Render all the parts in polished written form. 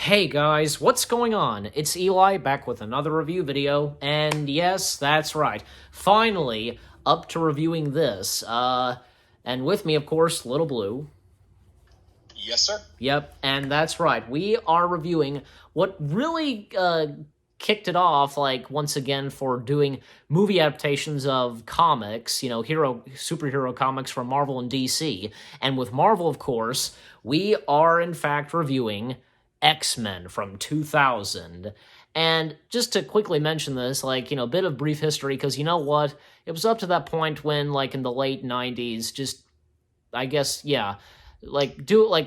Hey guys, what's going on? It's Eli back with another review video, and yes, that's right. Finally, up to reviewing this. And with me, of course, Little Blue. Yes, sir. Yep, and that's right. We are reviewing what really kicked it off, like, once again, for doing movie adaptations of comics, superhero comics from Marvel and DC. And with Marvel, of course, we are, in fact, reviewing X-Men from 2000. And just to quickly mention this, a bit of brief history, because you know what? It was up to that point when, in the late 90s, just, I guess, yeah,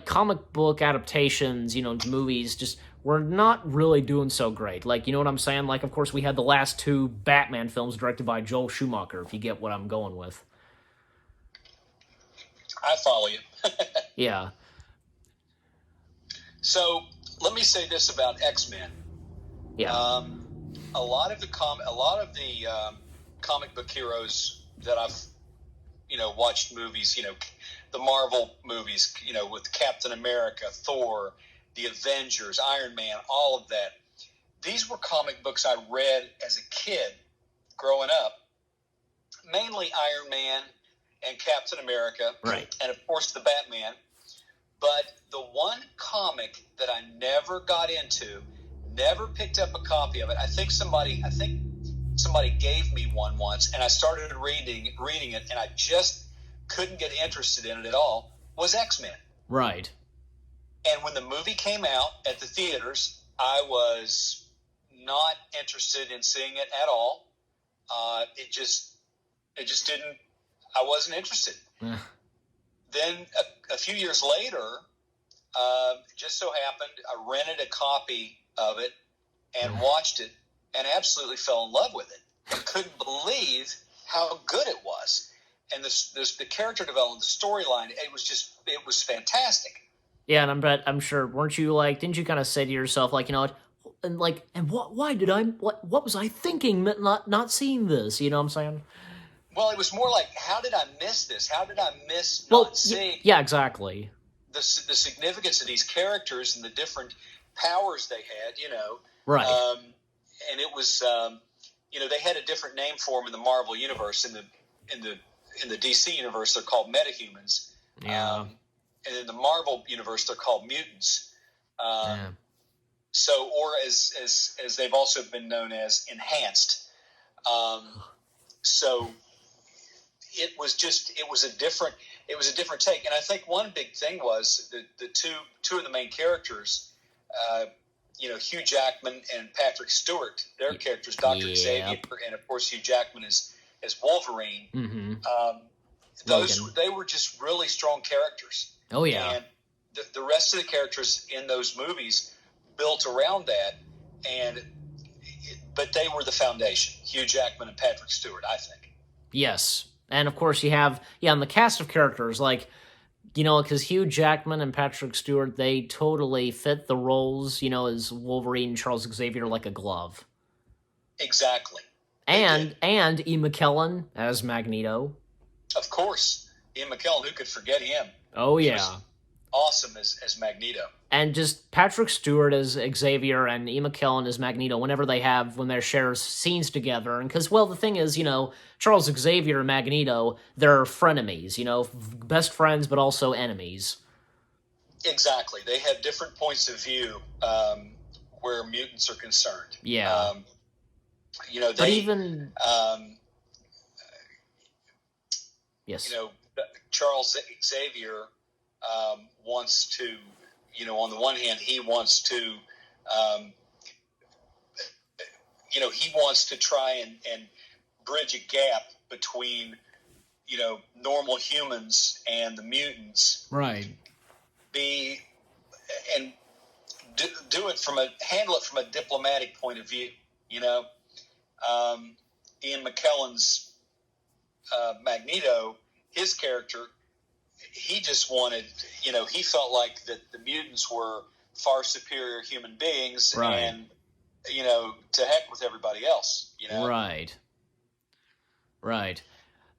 comic book adaptations, to movies, just were not really doing so great. You know what I'm saying? Of course, we had the last two Batman films directed by Joel Schumacher, if you get what I'm going with. I follow you. Yeah. So let me say this about X-Men. Yeah. A lot of the comic book heroes that I've watched movies, the Marvel movies, with Captain America, Thor, the Avengers, Iron Man, all of that. These were comic books I read as a kid growing up, mainly Iron Man and Captain America, Right. and of course the Batman. But the one comic that I never got into, never picked up a copy of it. I think somebody gave me one once, and I started reading it, and I just couldn't get interested in it at all, was X-Men. Right. And when the movie came out at the theaters, I was not interested in seeing it at all. It just didn't. I wasn't interested. Then a few years later, just so happened, I rented a copy of it and watched it, and absolutely fell in love with it. I couldn't believe how good it was, and the character development, the storyline, it was fantastic. Yeah, and I'm sure, weren't you didn't you kind of say to yourself, why did what was I thinking, not seeing this? You know what I'm saying? Well, it was more like, how did I miss this? How did I miss not seeing? Yeah, exactly. The significance of these characters and the different powers they had, Right. And it was, they had a different name for them in the Marvel universe. In the DC universe, they're called metahumans. Yeah. And in the Marvel universe, they're called mutants. Yeah. So, or as they've also been known as enhanced. So it was a different take. And I think one big thing was the two of the main characters, Hugh Jackman and Patrick Stewart, their characters, Dr. Xavier, and of course Hugh Jackman as Wolverine. Mm-hmm. They were just really strong characters. Oh yeah. And the rest of the characters in those movies built around that, but they were the foundation. Hugh Jackman and Patrick Stewart, I think. Yes. And of course you have, and the cast of characters, because Hugh Jackman and Patrick Stewart, they totally fit the roles, as Wolverine and Charles Xavier like a glove. Exactly. And Ian McKellen as Magneto. Of course. Ian McKellen, who could forget him? Oh, yeah. Awesome as Magneto. And just Patrick Stewart as Xavier and Ian McKellen as Magneto when they share scenes together. And because, the thing is, Charles Xavier and Magneto, they're frenemies, best friends, but also enemies. Exactly. They have different points of view where mutants are concerned. Yeah. Yes. Charles Xavier wants to, on the one hand, he wants to, he wants to try and bridge a gap between, normal humans and the mutants. Right. And handle it from a diplomatic point of view, Ian McKellen's Magneto, his character, he just wanted, he felt like that the mutants were far superior human beings, right. And, to heck with everybody else, Right. Right.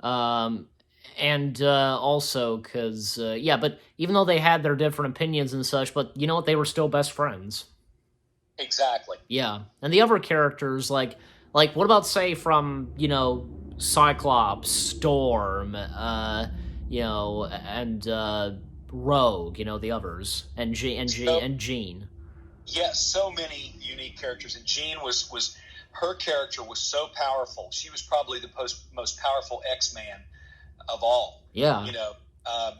And also, because, but even though they had their different opinions and such, but you know what, they were still best friends. Exactly. Yeah, and the other characters like what about say from Cyclops, Storm, and Rogue, the others, and So Jean. yes, so many unique characters, and Jean was her character was so powerful. She was probably the most powerful X-Man of all. Yeah, You know, um,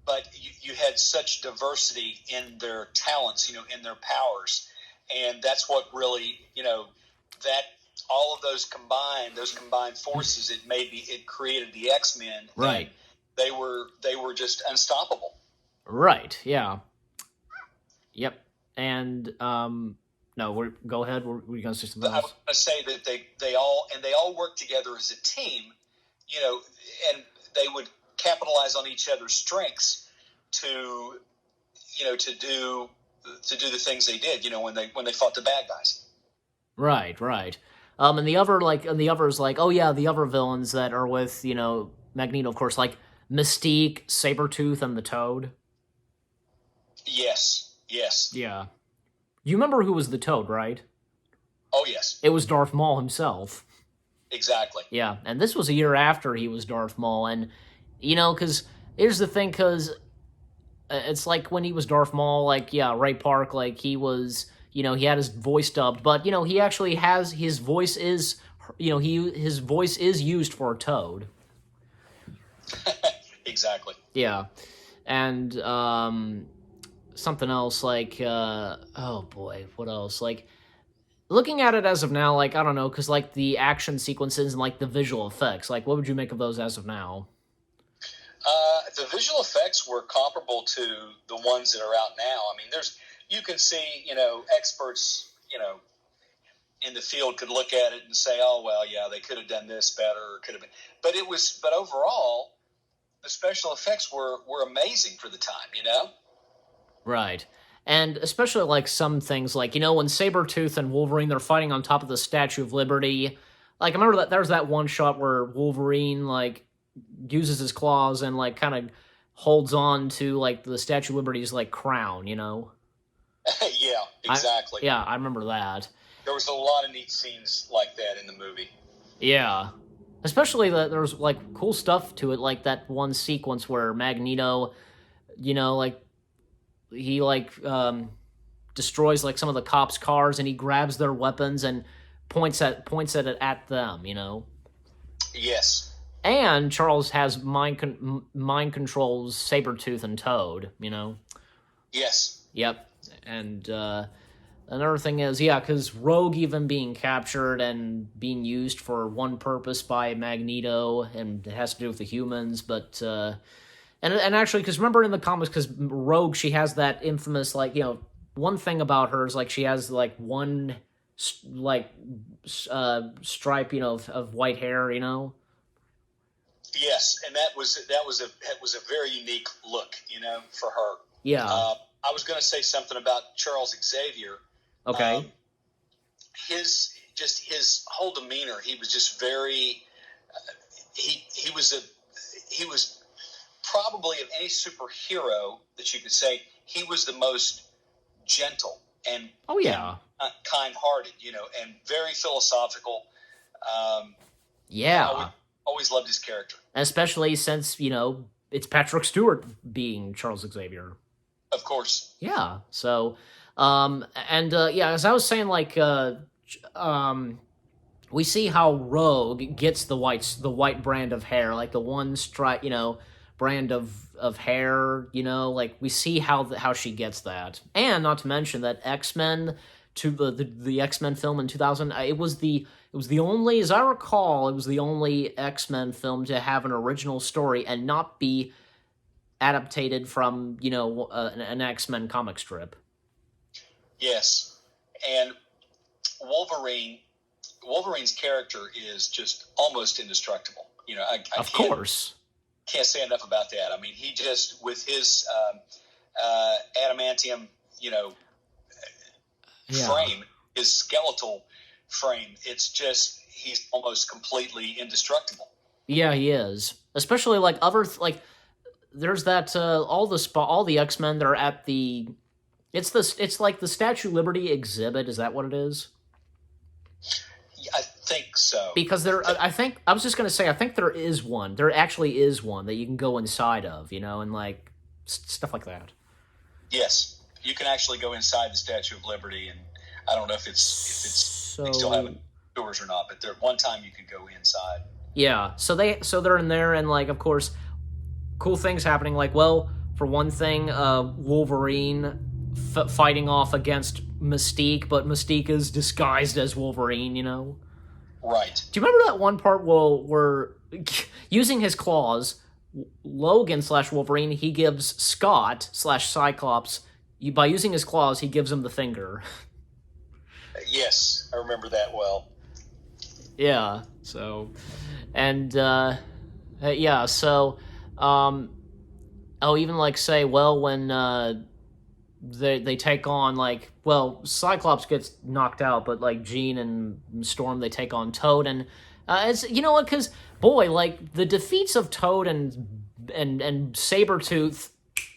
but you had such diversity in their talents, in their powers, and that's what really, that all of those combined forces, it created the X-Men, and right, they were just unstoppable. right, yeah, yep, and no, go ahead. Were you gonna say something But I was else? going to say that they all worked together as a team, you know, and they would capitalize on each other's strengths to to do the things they did, when they fought the bad guys. Right, right. And the others like, oh yeah, the other villains that are with, Magneto, of course, like Mystique, Sabretooth, and the Toad. Yes, yes, Yeah. You remember who was the Toad, right? oh yes, It was Darth Maul himself. exactly. Yeah, and this was a year after he was Darth Maul, and because here's the thing, because it's like when he was Darth Maul, like yeah, Ray Park, like he was, he had his voice dubbed, but he actually has his voice is, his voice is used for a Toad. Exactly. Yeah, and something else like oh boy, what else? Like looking at it as of now, like I don't know, because like the action sequences and like the visual effects, like what would you make of those as of now? The visual effects were comparable to the ones that are out now. I mean, you can see, experts, in the field could look at it and say, oh well, yeah, they could have done this better, or could have been, but overall, the special effects were amazing for the time. Right. And especially like some things like, when Sabretooth and Wolverine they're fighting on top of the Statue of Liberty. Like I remember that there's that one shot where Wolverine like uses his claws and like kind of holds on to like the Statue of Liberty's like crown. Yeah, I exactly. yeah, I remember that. There was a lot of neat scenes like that in the movie. Yeah. Especially that there's like cool stuff to it, like that one sequence where Magneto, like he like destroys like some of the cops' cars and he grabs their weapons and points at it at them. Yes. And Charles has mind controls Sabretooth and Toad. Yes. Yep. And another thing is, yeah, because Rogue even being captured and being used for one purpose by Magneto, and it has to do with the humans, but and actually, because remember in the comics, because Rogue, she has that infamous like one thing about her is like she has like one like stripe of white hair. Yes, and that was a very unique look, for her. Yeah. I was going to say something about Charles Xavier. Okay. His whole demeanor. He was just very. He was probably of any superhero that you could say he was the most gentle and Oh yeah. kind-hearted, and very philosophical. Yeah. Always loved his character. Especially since it's Patrick Stewart being Charles Xavier. Of course. Yeah. So, and yeah, as I was saying, like, we see how Rogue gets the white brand of hair, like the one stripe, brand of hair. Like we see how she gets that, and not to mention that X-Men to the X-Men film in 2000, it was the only, as I recall, it was the only X-Men film to have an original story and not be adapted from an X-Men comic strip. Yes, and Wolverine's character is just almost indestructible. I Of course. can't say enough about that. I mean, he just with his adamantium, Yeah. frame, his skeletal frame. It's just he's almost completely indestructible. Yeah, he is. Especially like other like there's that all the X-Men that are at the It's like the Statue of Liberty exhibit. Is that what it is? I think so. Because I think I was just gonna say I think there is one. There actually is one that you can go inside of, and like stuff like that. Yes, you can actually go inside the Statue of Liberty, and I don't know if they still have tours or not, but there one time you could go inside. Yeah, so they're in there, and like of course, cool things happening. Like, well, for one thing, Wolverine fighting off against Mystique, but Mystique is disguised as Wolverine. Right. Do you remember that one part where using his claws, Logan/Wolverine, he gives Scott/Cyclops, by using his claws, he gives him the finger. Yes, I remember that well. Yeah, so, and, yeah, so, I'll even, like, say, well, when, they take on, like, well, Cyclops gets knocked out, but, like, Jean and Storm, they take on Toad, and, it's, you know what, because, boy, like, the defeats of Toad and Sabretooth,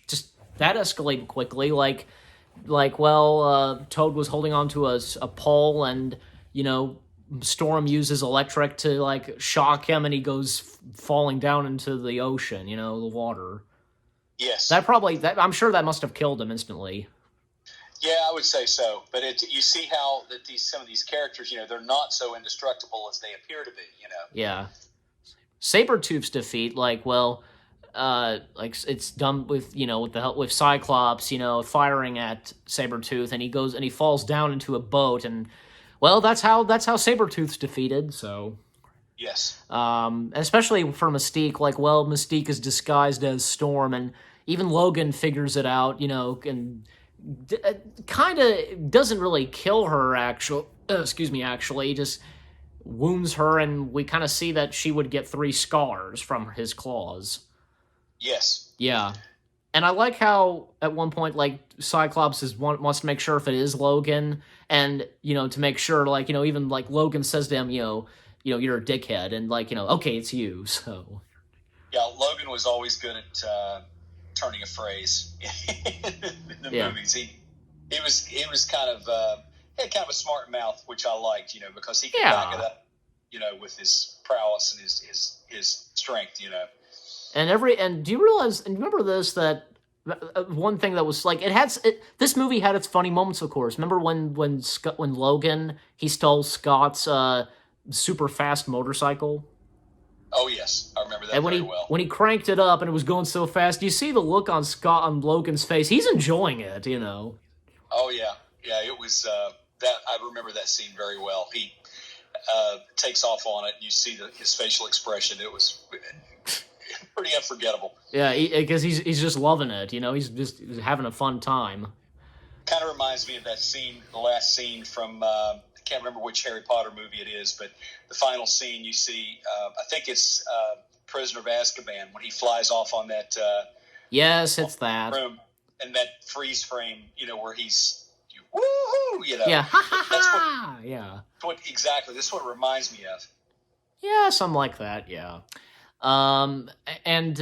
just, that escalated quickly, like, well, Toad was holding onto a pole, and, Storm uses electric to, like, shock him, and he goes falling down into the ocean, the water. Yes. I'm sure that must have killed him instantly. Yeah, I would say so. But you see how that some of these characters, they're not so indestructible as they appear to be, Yeah. Sabretooth's defeat, like, well, like it's done with, with the help with Cyclops, firing at Sabretooth, and he falls down into a boat, and well, that's how Sabretooth's defeated, so. Yes. Especially for Mystique, like, well, Mystique is disguised as Storm, and even Logan figures it out, and kind of doesn't really kill her, actually, just wounds her, and we kind of see that she would get 3 scars from his claws. Yes. Yeah. And I like how, at one point, like, Cyclops wants to make sure if it is Logan, and, to make sure, like, even, like, Logan says to him, you're a dickhead, and, like, okay, it's you, so. Yeah, Logan was always good at turning a phrase in the movies. He was kind of had kind of a smart mouth, which I liked, because he could back it up, with his prowess and his strength, And do you realize? And remember this, that one thing that was like this movie had its funny moments, of course. Remember when Logan, he stole Scott's super fast motorcycle? Oh yes, I remember that very well. When he cranked it up and it was going so fast, you see the look on Logan's face. He's enjoying it, Oh yeah, it was that. I remember that scene very well. He takes off on it. And you see his facial expression. It was pretty unforgettable. Yeah, because he's just loving it. He's just having a fun time. Kind of reminds me of that scene, the last scene from. I can't remember which Harry Potter movie it is, but the final scene you see, I think it's Prisoner of Azkaban, when he flies off on that. Yes, it's that room, and that freeze frame, where he's woohoo, Yeah, ha ha ha. Yeah. Exactly. This is what it reminds me of. Yeah, something like that. Yeah. And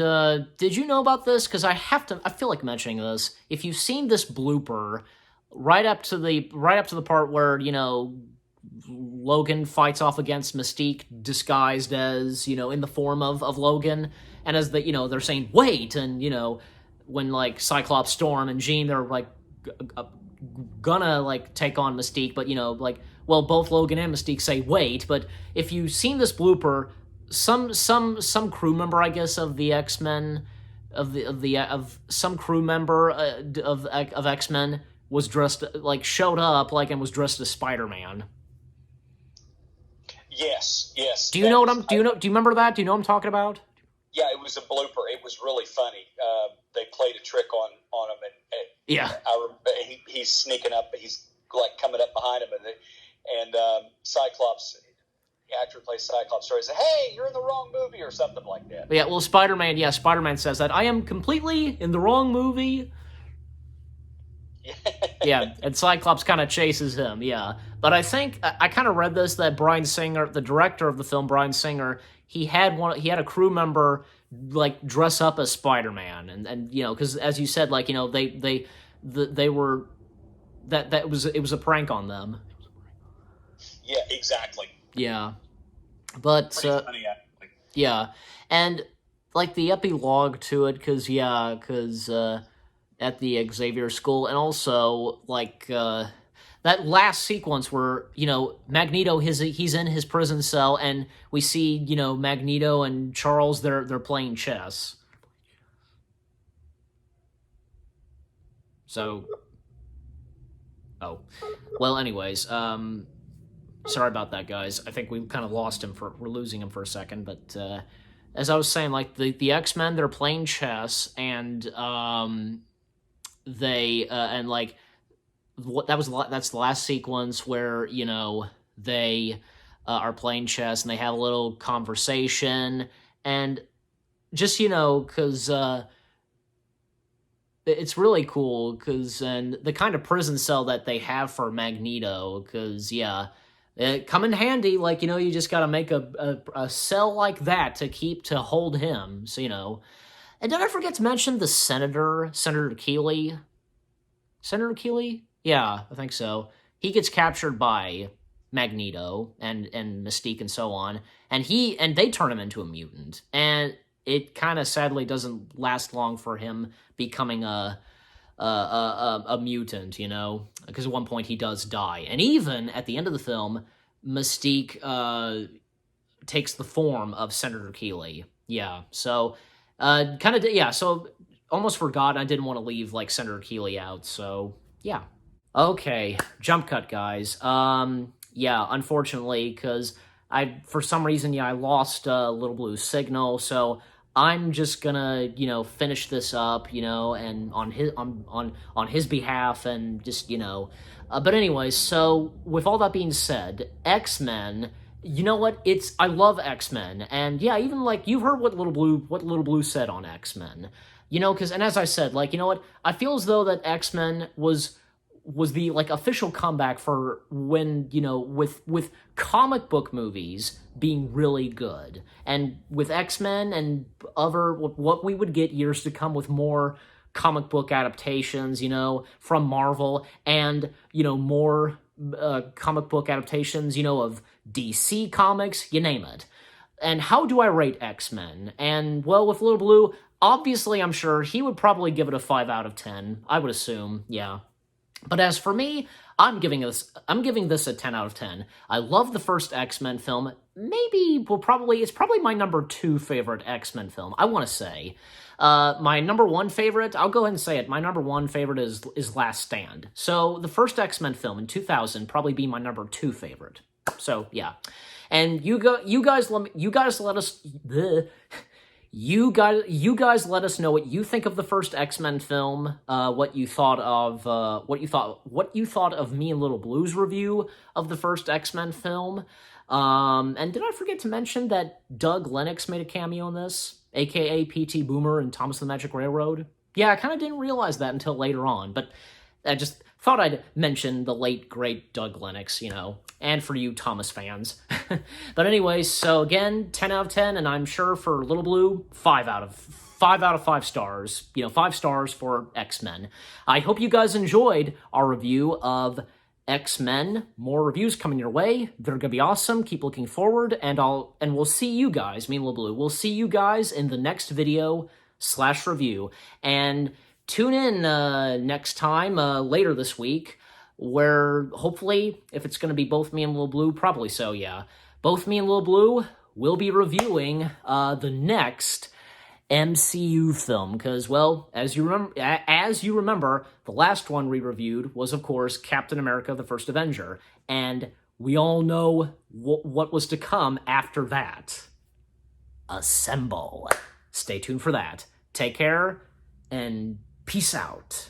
did you know about this? Because I feel like mentioning this. If you've seen this blooper, right up to the part where Logan fights off against Mystique disguised as in the form of Logan, and as they're saying wait, and when like Cyclops, Storm, and Jean, they're like gonna like take on Mystique, but like, well, both Logan and Mystique say wait. But if you've seen this blooper, some crew member, I guess, of the X-Men, of some crew member of X-Men was dressed, like, showed up, like, and was dressed as Spider-Man. Yes. Do you remember that? Do you know what I'm talking about? Yeah, it was a blooper. It was really funny. They played a trick on him, and yeah, he's sneaking up. He's like coming up behind him, and Cyclops, the actor who plays Cyclops, says, "Hey, you're in the wrong movie," or something like that. Yeah, well, Spider-Man says that I am completely in the wrong movie. Yeah, and Cyclops kind of chases him, yeah. But I think, I kind of read this, that Bryan Singer, the director of the film, Bryan Singer, he had a crew member, like, dress up as Spider-Man, and because, as you said, like, they were that it was a prank on them. Yeah, exactly. Yeah, but Pretty funny, actually. yeah, and like the epilogue to it, because at the Xavier School, and also like that last sequence where Magneto he's in his prison cell, and we see Magneto and Charles they're playing chess. So, oh, well, anyways, sorry about that, guys. I think we kind of lost him we're losing him for a second, but as I was saying, like the X-Men, they're playing chess, and they and like that's the last sequence where they are playing chess and they have a little conversation, and just because it's really cool, and the kind of prison cell that they have for Magneto, because it come in handy, like you just got to make a cell like that to hold him, so and did I forget to mention the Senator Keeley? Senator Keeley? Yeah, I think so. He gets captured by Magneto and Mystique and so on, and they turn him into a mutant. And it kind of sadly doesn't last long for him becoming a mutant, because at one point he does die. And even at the end of the film, Mystique takes the form of Senator Keeley. Yeah, so so almost forgot. I didn't want to leave like Senator Keeley out, so yeah. Okay, jump cut, guys. Yeah, unfortunately, because for some reason, I lost Little Blue's signal, so I'm just gonna, finish this up, and on his behalf, and just, but anyways, so with all that being said, X-Men, you know what? I love X-Men, and yeah, even like you've heard what Little Blue said on X-Men, because, and as I said, like, what? I feel as though that X-Men was the like official comeback for when with comic book movies being really good, and with X-Men and other what we would get years to come with more comic book adaptations from Marvel, and more comic book adaptations of DC comics, you name it. And how do I rate X-Men? And well, with Little Blue, obviously I'm sure he would probably give it a 5 out of 10, I would assume. Yeah. But as for me, I'm giving this a 10 out of 10. I love the first X-Men film. It's probably my number 2 favorite X-Men film, I want to say. My number 1 favorite, I'll go ahead and say it. My number 1 favorite is Last Stand. So the first X-Men film in 2000 probably be my number 2 favorite. So yeah. And you guys let us You guys let us know what you think of the first X-Men film, what you thought of me and Little Blue's review of the first X-Men film. And did I forget to mention that Doug Lennox made a cameo in this, aka P.T. Boomer and Thomas the Magic Railroad? Yeah, I kind of didn't realize that until later on, but I just thought I'd mention the late, great Doug Lennox, and for you Thomas fans. But anyways, so again, 10 out of 10, and I'm sure for Little Blue, 5 out of 5 stars. 5 stars for X-Men. I hope you guys enjoyed our review of X-Men. More reviews coming your way. They're gonna be awesome. Keep looking forward, and we'll see you guys, me and Little Blue, we'll see you guys in the next video / review. And tune in next time, later this week, where hopefully, if it's going to be both me and Little Blue, probably so, yeah. Both me and Little Blue will be reviewing the next MCU film, because, well, as you remember, the last one we reviewed was, of course, Captain America: The First Avenger, and we all know what was to come after that. Assemble. Stay tuned for that. Take care, and peace out.